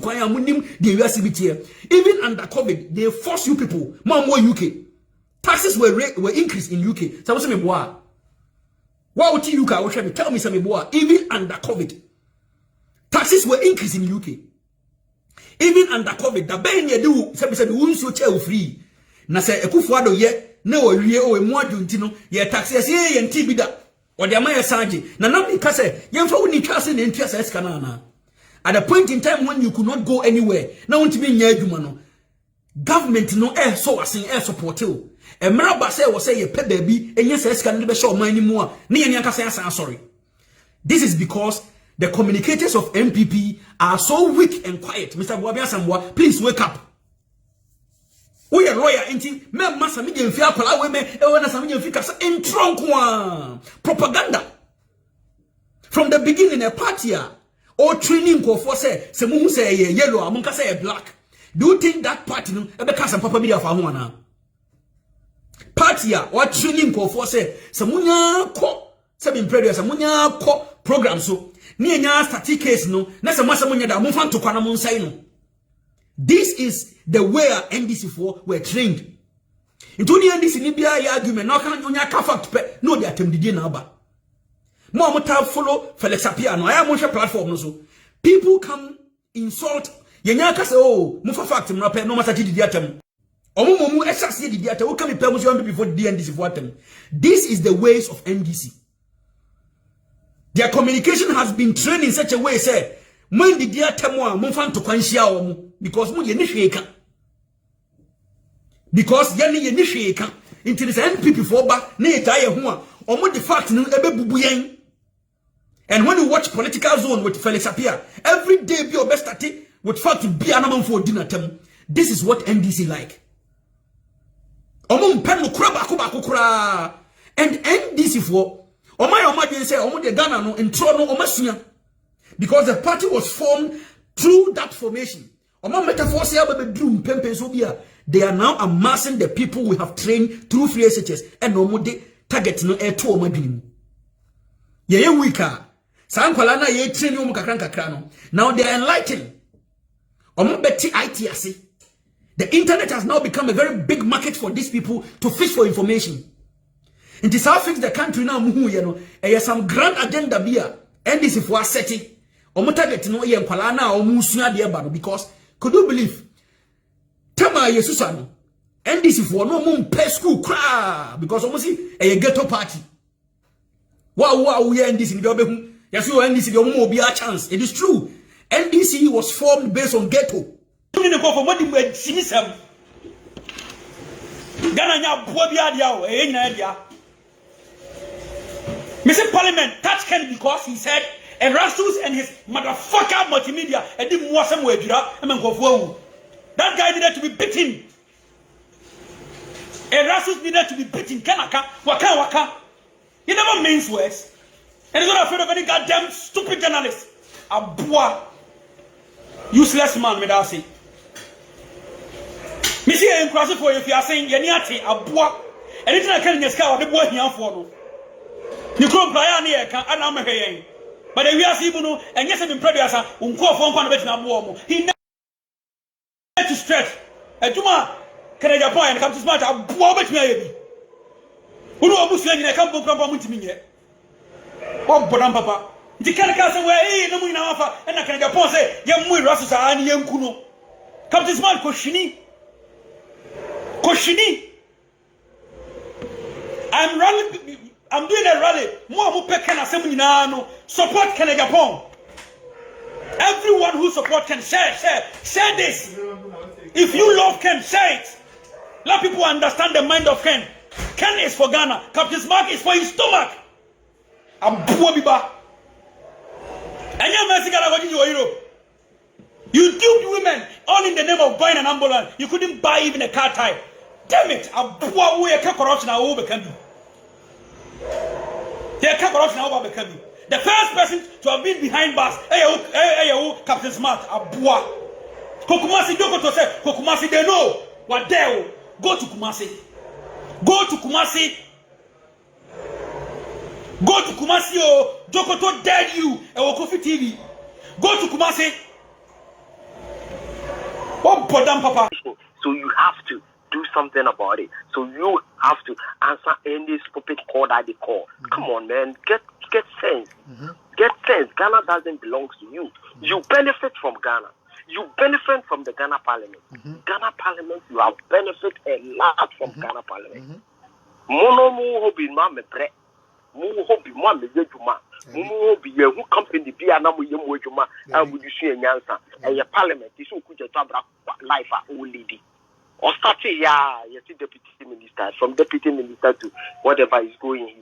kwanya munim the USBT. Even under COVID, they force you people more UK. Taxes were increased in UK. So what's me boy? Why would you UK? Tell me some boy. Even under COVID, taxes were increased in UK. Even under COVID, the ben ye do say we won't so chair free. Na say Ekufuado ye na o wie o emu adunti no ye taxes ye nti bi da. Or the amaya sanji. Na nam ka say ye mfa woni twa se ne ntia sa eska na. At a point in time when you could not go anywhere, na won't be nya adwuma no. Government no so asin support you. Emraba say was say ye pe baby enye sa eska no be show man ni mu a na ye nka say sorry. This is because the communicators of MPP are so weak and quiet. Mr. Buaben Asamoah, please wake up. We are lawyer, inti me masa mi jemfi akola we me e wona sa mi jemfi kasa in trunk one propaganda. From the beginning a party or training ko for say mu say yellow amunka say black. Do you think that party no e be kasa papa media fa ho ana? Party or training ko for say mu nya ko se be previous mu nya ko program so ni enya static case no na se masa munya da mumfa ntokwa na munsai no. This is the way NDC for were trained. Into the NDC ni bia ya argument na kan onya ka fact pe no dey atemdidi na aba. Mo amota follow Felix Apia no aya mo hwe platform no so. People come insult yenya ka say oh mo fa fact no pe no masa didi atem. Omo exercise didi atem o come pe mo so before the NDC for atem. This is the ways of NDC. Their communication has been trained in such a way, say, when the dear Temwa, Mufan to Quanshia, because Mun Yenishaka. Because Yanni Yenishaka, into this NPP for back, Netaya Hua, or more the fact, no Ebebuyen. And when you watch Political Zone with Felix Apia, every day be your best at it, with fact to be an amount for dinner term. This is what NDC like. Omum Penu Krabakura and NDC for. Oma say omo de Ghana no intro no omasua because the party was formed through that formation. Oma metaphor say be drum pempen so bia they are now amassing the people we have trained through free SHS and omo de target no e to omo binim. Ye weaker. San kwala na ye train omo kakra no. Now they are enlightened. Omo beti IT ase. The internet has now become a very big market for these people to fish for information. It is how fix the country now muhu ye no. Some grand agenda bia and this if we are setting. Omo target no ye nkwala na omo sua de eba no because could you believe Tama Yesusa no and this if we no mo pay school cra because omo see a ghetto party. Wow we NDC ni be hu. Yasu NDC de omo obi a chance. It is true. NDC was formed based on ghetto. Tumi ne ko for modi mu sinisem. Ghana nya bo bia dia o e nyina dia. Mr. Parliament touched Ken because he said Erastus and his motherfucker multimedia and didn't want some way that guy needed to be beaten. Erastus needed to be beaten. Kanaka, waka. He never means words. And he's not afraid of any goddamn stupid journalist. A boy. Useless man, may I say. Missy, I am crossing for you if you are saying Yaniati, a boy. Anything I can in the sky, the boy here for. You come play near can but the real Sibuno and yes, I've been previous. Unco phone conversation warm. He never to stretch. A Juma can I point and come to smart a bobbit maybe. Who know who's saying I come from to me yet? Oh, Bodam Papa. The can't castle where no win offer and I can Japan say, Young Mui Rasa and Young Kuno. Come to smart Koshini. I'm doing a rally. More who pay can support Canada Japan. Everyone who support can share this. If you love Ken, say it. Let people understand the mind of Ken. Ken is for Ghana. Captain Mark is for his stomach. I'm poor biba. And you're messing around in Europe. You duped women all in the name of buying an ambulance. You couldn't buy even a car tire. Damn it! I'm poor way a corruption I will become you. The first person to have been behind bars, Captain Smart, Abua. Kokumasi don't go to say, Kokumasi they know what they go to Kumasi. Go to Kumasi. Go to Kumasi, oh, Jokoto dead you, Kofi TV. Go to Kumasi. What podam papa? So you have to do something about it. So you have to answer any stupid call that they call. Come on, man. Get sense. Get sense. Ghana doesn't belong to you. You benefit from Ghana. You benefit from the Ghana Parliament. Ghana Parliament, you have benefit a lot from Ghana Parliament. Mono mu hobi ma me bre. Mu hobi ma me yejuma. Mu hobi ye who company bi ana mu yemu ejuma. Abu dusu enyansa. E ye Parliament isu ku je tabra life a o lady. Or starting, you see deputy minister, from deputy minister to whatever is going.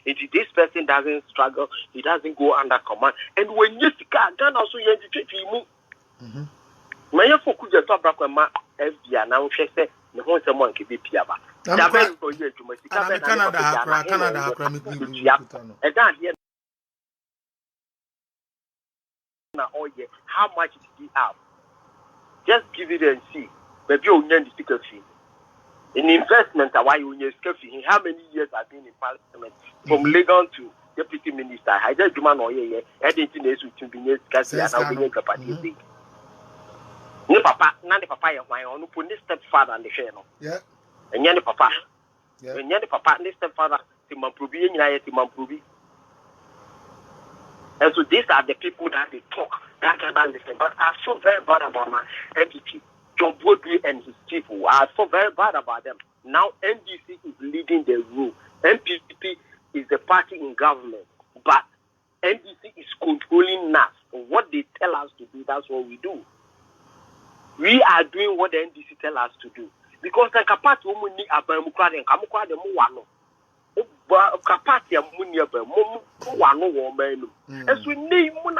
If this person doesn't struggle, he doesn't go under command. And when you see Ghana also you treat him. When you focus your top back ma FBI now say the whole someone can be piaba. Canada how much did he have? Just give it and see. Maybe you need the speaker fee. In investment, why you need speaker fee? How many years have been in Parliament from Legon to deputy minister? I just demand all year. Anything else to be near Cassie and I'll be in capacity. No papa, none of papa of my own. Put this stepfather on the channel. Yeah. And you're the papa. And you're the papa, this stepfather, Timon Prubi, and I am Timon Prubi. And so these are the people that they talk. That can listen. But I feel very bad about my entity. John Woodley and his people. I feel very bad about them. Now NDC is leading the rule. MPP is the party in government. But NDC is controlling us. What they tell us to do, that's what we do. We are doing what the NDC tell us to do. Because the capacity we need Abamukra and Kamukra the Muano. Capacity money about one woman. As we name one.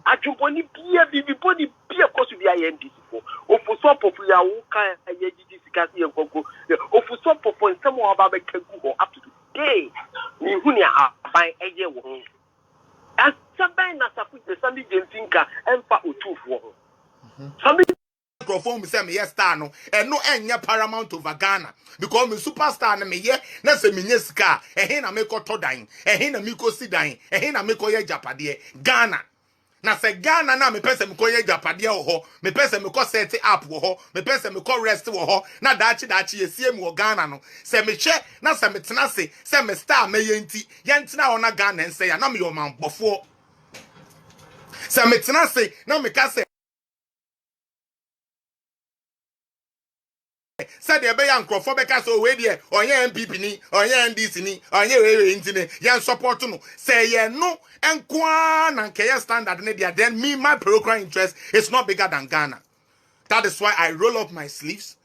Ajuponi pia bibiponi pia kosu bia NDC for. Ofuso pofu ya uka yedidi sikasi yenkonko. Ofuso pofu nsemo ababe kegu up to today. Ni huni aban eye wo. Asaban na safu de Sammy Jentinka emfa otufu wo. Sammy microphone me say me yes star no and no enya paramount over Ghana because me superstar na me ye na se me nye sika ehe na me ko todan ehe na me ko sidan ehe na me ko ye japade Ghana na se Ghana na me pese me ko ye japade wo ho me pese me ko set up wo ho me pese me ko rest wo ho na dachi yesie me wo Ghana no se me hwe na se me tena se me star me ye nti ye ntena wo na Ghana nse ya na me yo manbofo se me tena se na me ka se said the bay and Crophobica so way there, or ye MPP ni, or ye NDC ni, or ye intine, yan support no. Say ye no, and Kwan and Kaya standard media, then me, my program interest is not bigger than Ghana. That is why I roll up my sleeves,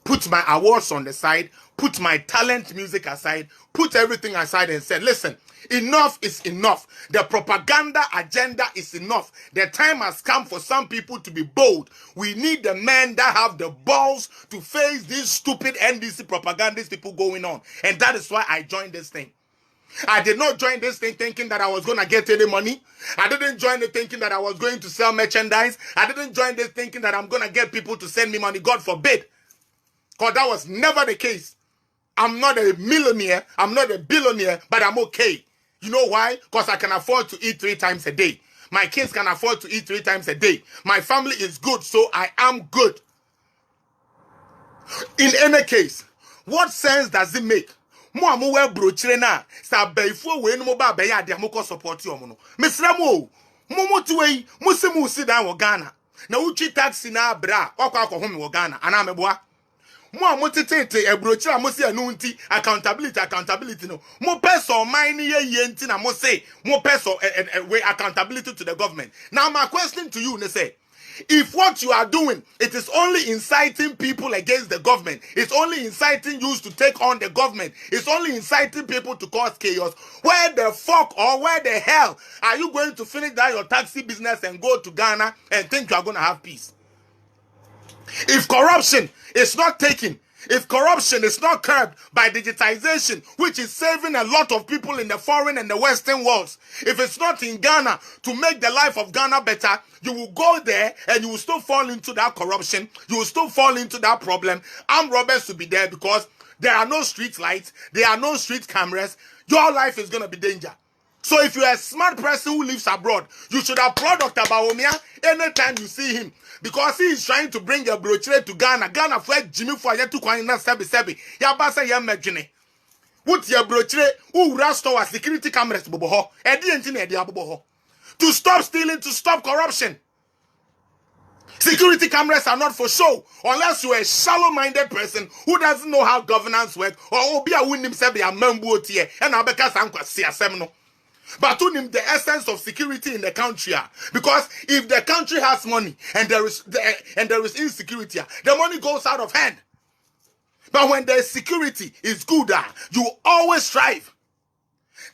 put my awards on the side, put my talent music aside, put everything aside and said, listen, enough is enough. The propaganda agenda is enough. The time has come for some people to be bold. We need the men that have the balls to face these stupid NDC propagandist people going on. And that is why I joined this thing. I did not join this thing thinking that I was going to get any money. I didn't join it thinking that I was going to sell merchandise. I didn't join this thinking that I'm going to get people to send me money. God forbid. Because that was never the case. I'm not a millionaire. I'm not a billionaire, but I'm okay. You know why? Because I can afford to eat 3 times a day. My kids can afford to eat 3 times a day. My family is good, so I am good. In any case, what sense does it make? Mo amu we brochire na sa baifo we no mo ba be ya de mo ko support yo mo no. Mesra mo mo to we mo se mo si dan wo Ghana. Na uchi taxi na bra kwakwa akọ ho me wo Ghana ana meboa. Mo amotete ebrochira mo se anu nti accountability no mo person man ye ye nti na mo say mo person we accountability to the government. Now my question to you ne say, if what you are doing, it is only inciting people against the government, it's only inciting you to take on the government, it's only inciting people to cause chaos, where the fuck or where the hell are you going to finish down your taxi business and go to Ghana and think you are going to have peace? If corruption is not taken, if corruption is not curbed by digitization, which is saving a lot of people in the foreign and the Western worlds, if it's not in Ghana to make the life of Ghana better, you will go there and you will still fall into that corruption. You will still fall into that problem. Armed robbers will be there because there are no street lights. There are no street cameras. Your life is going to be danger. So if you're a smart person who lives abroad, you should applaud Dr. Bawumia anytime you see him. Because he is trying to bring a brochure to Ghana. Ghana for Jimmy for yetu kwa ina sebi. Ya basa ya mejine. What your brochure who restore security cameras boboho. Edi entine edi aboboho. To stop stealing, to stop corruption. Security cameras are not for show unless you're a shallow-minded person who doesn't know how governance works or obi a win himself be a member here and abeka sankwa siasem no. But to him the essence of security in the country because if the country has money and there is insecurity, the money goes out of hand. But when the security is good, you always strive.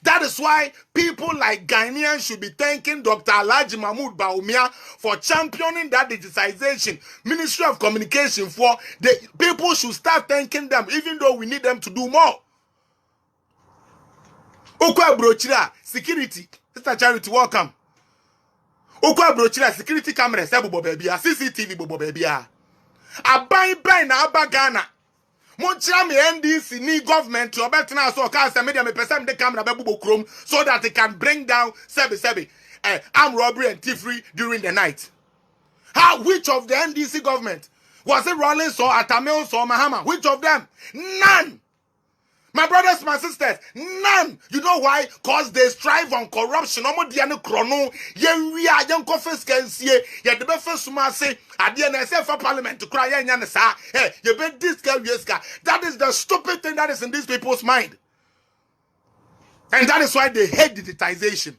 That is why people like Ghanaians should be thanking Dr. Alhaji Mahmoud Bawumia for championing that digitization. Ministry of Communication for the people should start thanking them, even though we need them to do more. Okwa brochira security, Sister Charity, welcome. Okwa brochira security cameras, bobo baby, CCTV bobo baby. Abai na aba Ghana. Moncha me NDC ni government to betina so ka media me person the camera be bubo chrome so that they can bring down sebi armed robbery and thievery during the night. How which of the NDC government was it Rollins or Atamils or Mahama? Which of them? None. My brothers, my sisters, none. You know why? Cause they strive on corruption. Omo diane krono yen wi a yen confess kensie ye de be fesuma say ade na say for parliament to cry yen yan sa you bet this girl yeska. That is the stupid thing that is in these people's mind. And that is why they hate digitization.